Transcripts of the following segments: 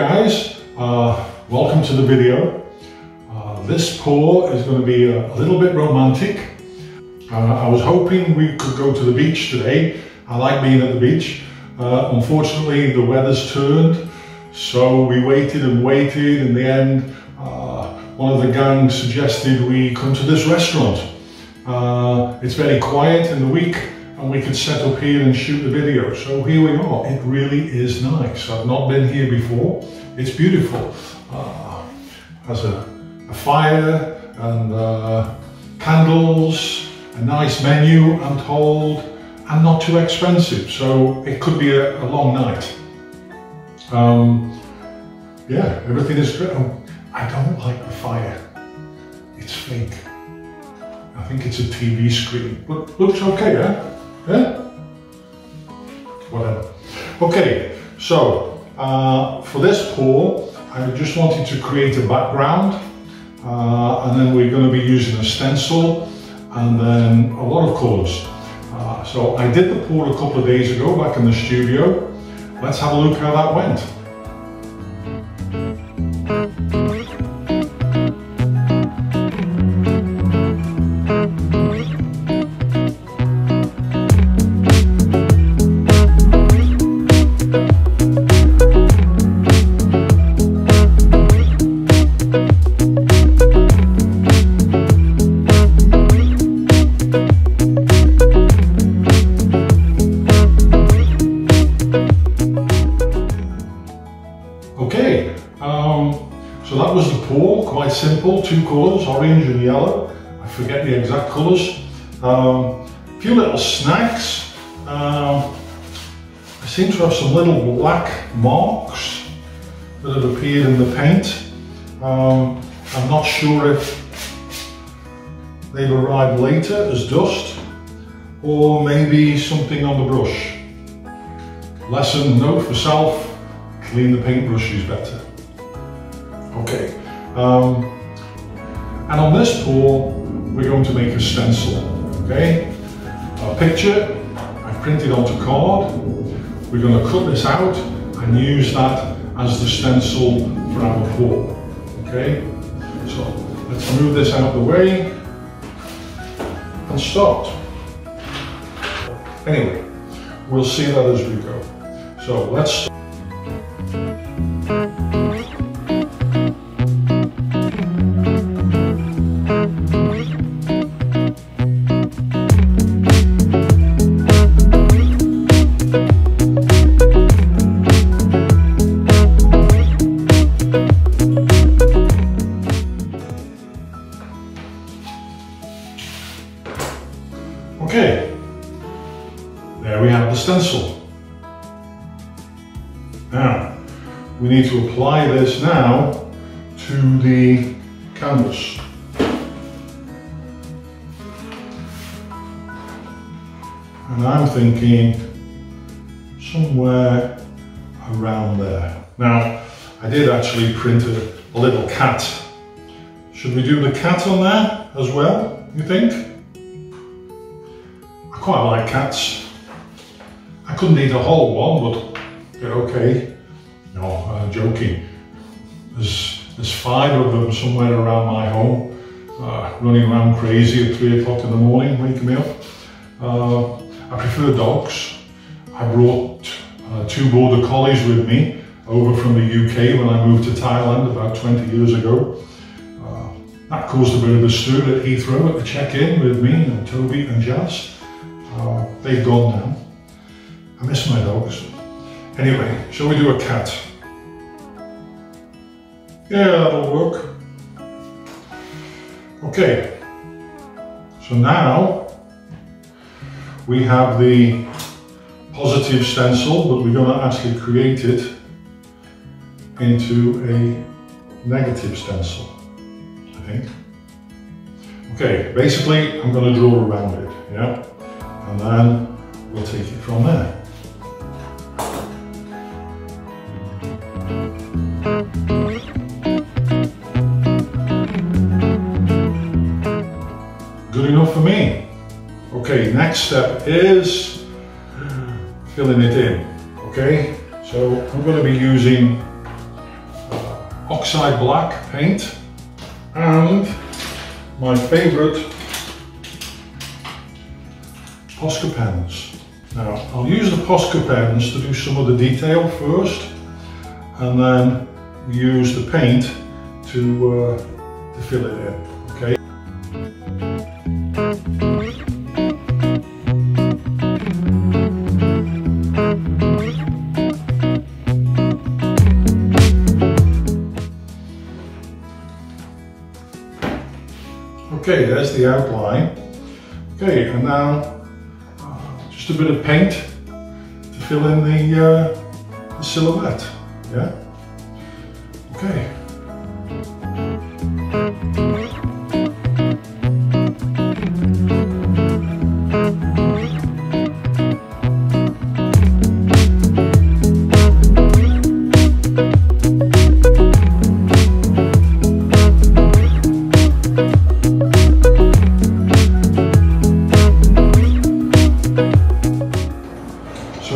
guys, welcome to the video. This pour is going to be a little bit romantic. I was hoping we could go to the beach today. I like being at the beach. Unfortunately, the weather's turned, so we waited and waited. In the end, one of the gang suggested we come to this restaurant. It's very quiet in the week, and we could set up here and shoot the video. So here we are. It really is nice. I've not been here before. It's beautiful. Has a fire and candles, a nice menu, I'm told, and not too expensive. So it could be a long night. Yeah, everything is great. Oh, I don't like the fire. It's fake. I think it's a TV screen, but looks okay, yeah? Yeah? Whatever. Okay, so for this pour, I just wanted to create a background, and then we're going to be using a stencil and then a lot of colours. So I did the pour a couple of days ago back in the studio. Let's have a look how that went. Okay, so that was the pour, quite simple, two colours, orange and yellow. I forget the exact colours. A few little snacks. I seem to have some little black marks that have appeared in the paint. I'm not sure if they've arrived later as dust, or maybe something on the brush. Lesson note for self: clean the paintbrushes better. Okay, and on this pour, we're going to make a stencil, okay? A picture I've printed onto card. We're going to cut this out and use that as the stencil for our pour, okay? So let's move this out of the way and start. Anyway, we'll see that as we go. So let's start. Okay, there we have the stencil. Now, we need to apply this now to the canvas. And I'm thinking somewhere around there. Now, I did actually print a little cat. Should we do the cat on there as well, you think? I quite like cats. I couldn't eat a whole one, but they're okay. No, joking. There's 5 of them somewhere around my home, running around crazy at 3 o'clock in the morning, waking me up. I prefer dogs. I brought 2 border collies with me over from the UK when I moved to Thailand about 20 years ago. That caused a bit of a stir at Heathrow at the check-in with me and Toby and Jazz. They've gone now. I miss my dogs. Anyway, shall we do a cat? Yeah, that'll work. Okay, so now we have the positive stencil, but we're going to actually create it into a negative stencil, I think. Okay, basically I'm going to draw around it, yeah? And then we'll take it from there. Good enough for me. Okay, next step is filling it in. Okay, so I'm going to be using oxide black paint and my favourite Posca pens. Now I'll use the Posca pens to do some of the detail first, and then use the paint to fill it in. Okay. Okay, there's the outline. Okay, and now just a bit of paint to fill in the silhouette. Yeah. Okay.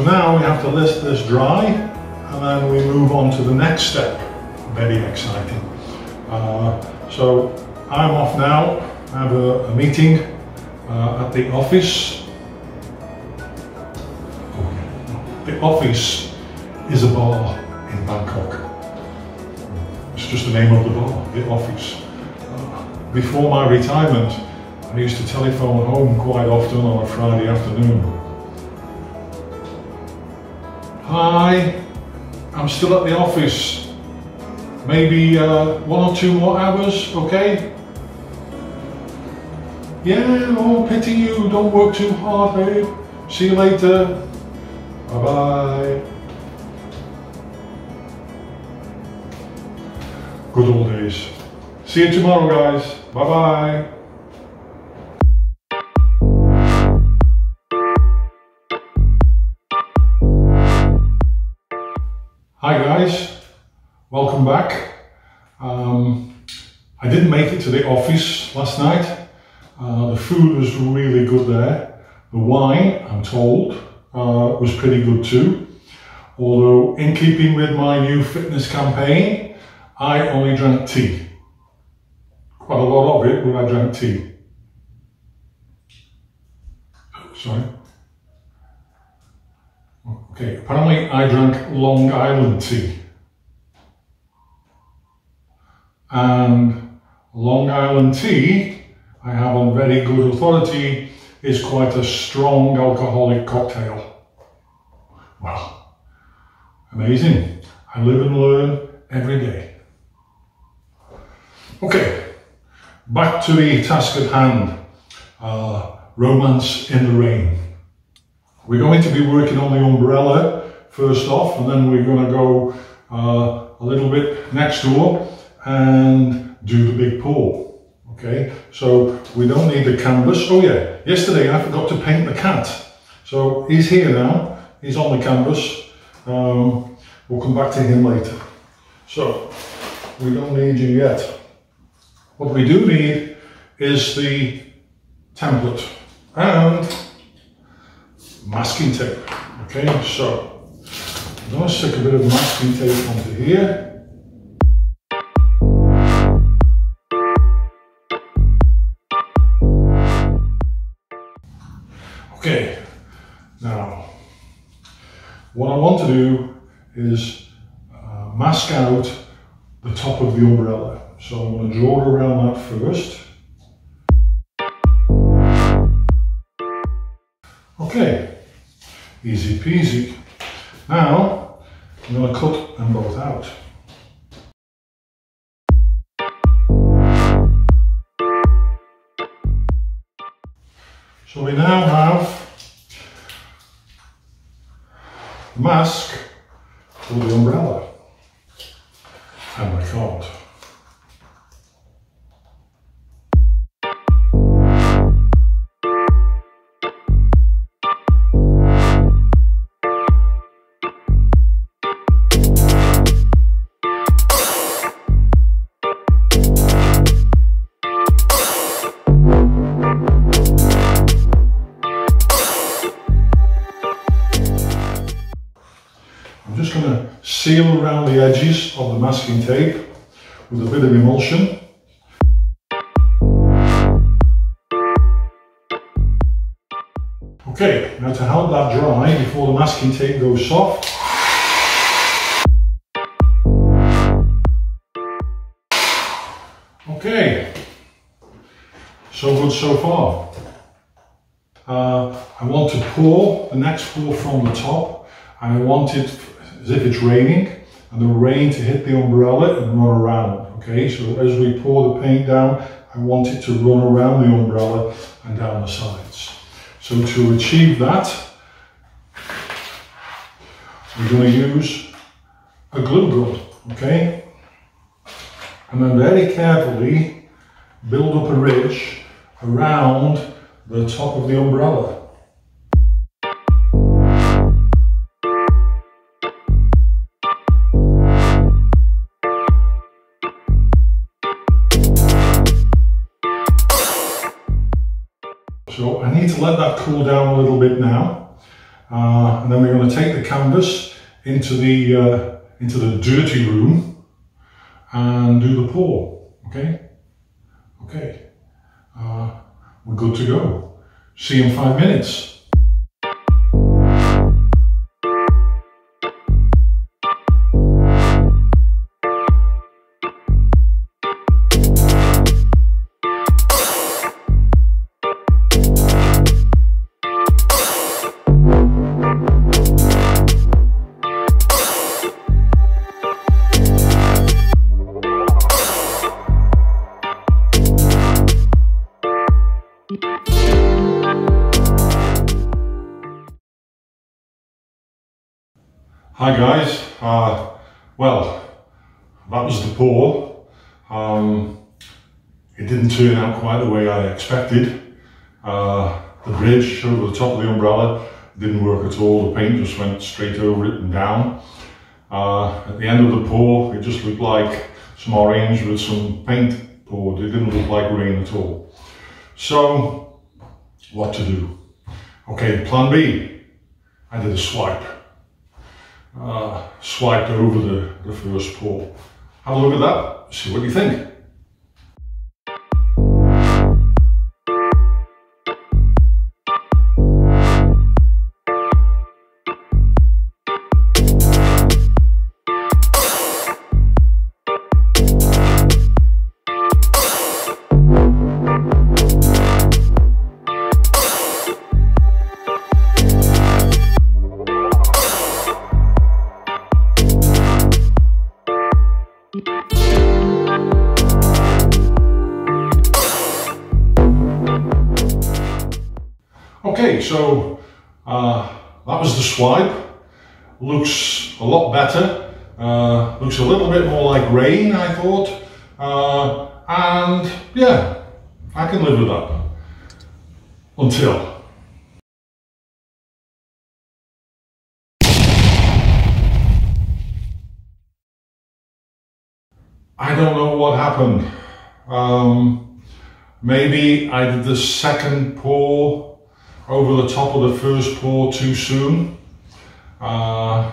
Now we have to let this dry, and then we move on to the next step. Very exciting. So I'm off now. I have a meeting at the office. The office is a bar in Bangkok. It's just the name of the bar, the office. Before my retirement, I used to telephone home quite often on a Friday afternoon. Hi, I'm still at the office. Maybe 1 or 2 more hours, okay? Yeah, oh, pity you, don't work too hard, babe. See you later. Bye-bye. Good old days. See you tomorrow, guys. Bye-bye. Hi guys, welcome back. I didn't make it to the office last night. The food was really good there. The wine, I'm told, was pretty good too. Although in keeping with my new fitness campaign, I only drank tea. Quite a lot of it, but I drank tea. Sorry. Okay, apparently I drank Long Island tea. And Long Island tea, I have on very good authority, is quite a strong alcoholic cocktail. Wow, amazing. I live and learn every day. Okay, back to the task at hand. Romance in the rain. We're going to be working on the umbrella first off, and then we're going to go a little bit next door and do the big pour. Okay, so we don't need the canvas. Oh yeah, yesterday I forgot to paint the cat. So he's here now, he's on the canvas. We'll come back to him later. So we don't need you yet. What we do need is the template and masking tape. Okay, so I'm going to stick a bit of masking tape onto here. Okay, now what I want to do is mask out the top of the umbrella. So I'm going to draw around that first. Okay, easy peasy. Now I'm going to cut them both out. So we now have the mask for the umbrella, and I can't. I'm just going to seal around the edges of the masking tape with a bit of emulsion. Okay, now to help that dry before the masking tape goes soft, okay, so good so far. I want to pour the next pour from the top, and I want it as if it's raining, and the rain to hit the umbrella and run around. Okay, so as we pour the paint down, I want it to run around the umbrella and down the sides. So to achieve that, we're going to use a glue gun, okay? And then very carefully build up a ridge around the top of the umbrella. So I need to let that cool down a little bit now, and then we're going to take the canvas into the dirty room and do the pour. Okay, okay, we're good to go. See you in 5 minutes. Hi guys, well, that was the pour. It didn't turn out quite the way I expected. The bridge over the top of the umbrella didn't work at all. The paint just went straight over it and down. At the end of the pour, it just looked like some orange with some paint poured. It didn't look like rain at all. So, what to do? Okay, plan B. I did a swipe. Swiped over the first pour. Have a look at that, see what you think. Okay, so that was the swipe. Looks a lot better. Looks a little bit more like rain, I thought. And yeah, I can live with that. Until. I don't know what happened. Maybe I did the second pour over the top of the first pour too soon. A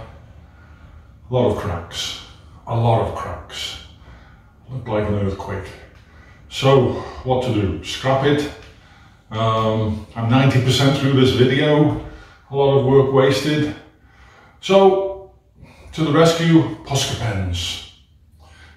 lot of cracks. A lot of cracks. Looked like an earthquake. So, what to do? Scrap it. I'm 90% through this video. A lot of work wasted. So, to the rescue, Posca pens.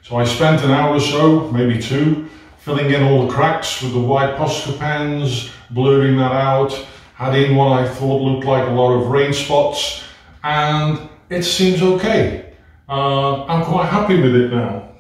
So I spent an hour or so, maybe 2, filling in all the cracks with the white Posca pens, blurring that out, had in what I thought looked like a lot of rain spots, and it seems okay. I'm quite happy with it now.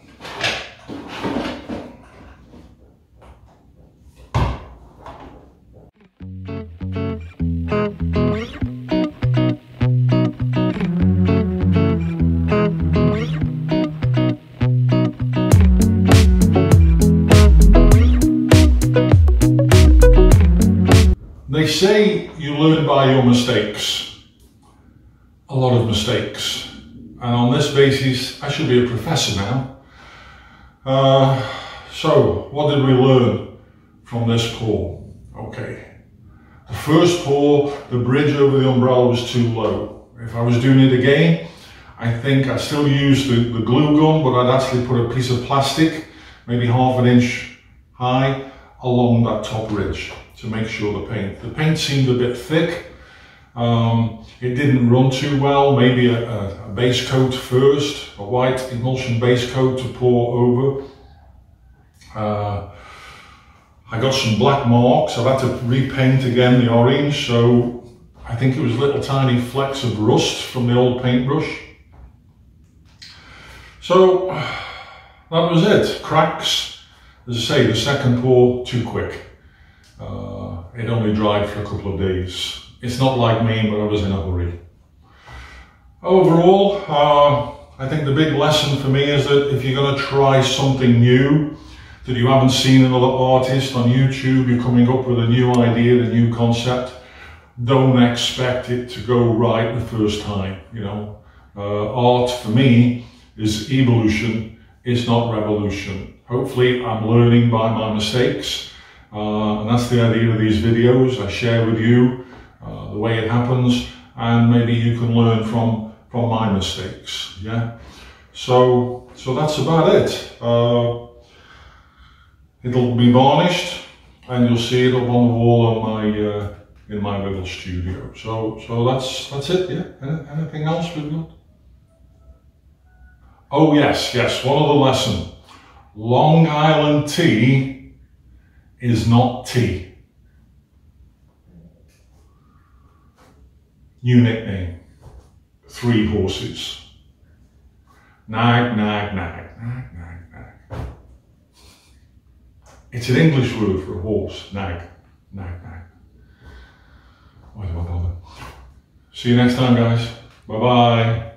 They say you learn by your mistakes. A lot of mistakes. And on this basis, I should be a professor now. So, what did we learn from this pour? Okay. The first pour, the bridge over the umbrella was too low. If I was doing it again, I think I still use the glue gun, but I'd actually put a piece of plastic, maybe 1/2 inch high, along that top ridge to make sure the paint seemed a bit thick. It didn't run too well. Maybe a base coat first, a white emulsion base coat to pour over. I got some black marks. I've had to repaint again the orange, so I think it was little tiny flecks of rust from the old paintbrush. So that was it. Cracks. As I say, the second pour too quick. It only dried for a couple of days. It's not like me, but I was in a hurry. Overall, I think the big lesson for me is that if you're going to try something new that you haven't seen another artist on YouTube, you're coming up with a new idea, a new concept, don't expect it to go right the first time. You know, art for me is evolution, it's not revolution. Hopefully I'm learning by my mistakes, and that's the idea of these videos. I share with you the way it happens, and maybe you can learn from my mistakes. Yeah, so that's about it. It'll be varnished, and you'll see it up on the wall on in my little studio. So that's it. Yeah. Anything else we've got? Oh yes, one other lesson. Long Island tea is not tea. New nickname, 3 horses. Nag, nag, nag, nag, nag, nag. It's an English word for a horse, nag, nag, nag. Why do I bother? See you next time, guys. Bye-bye.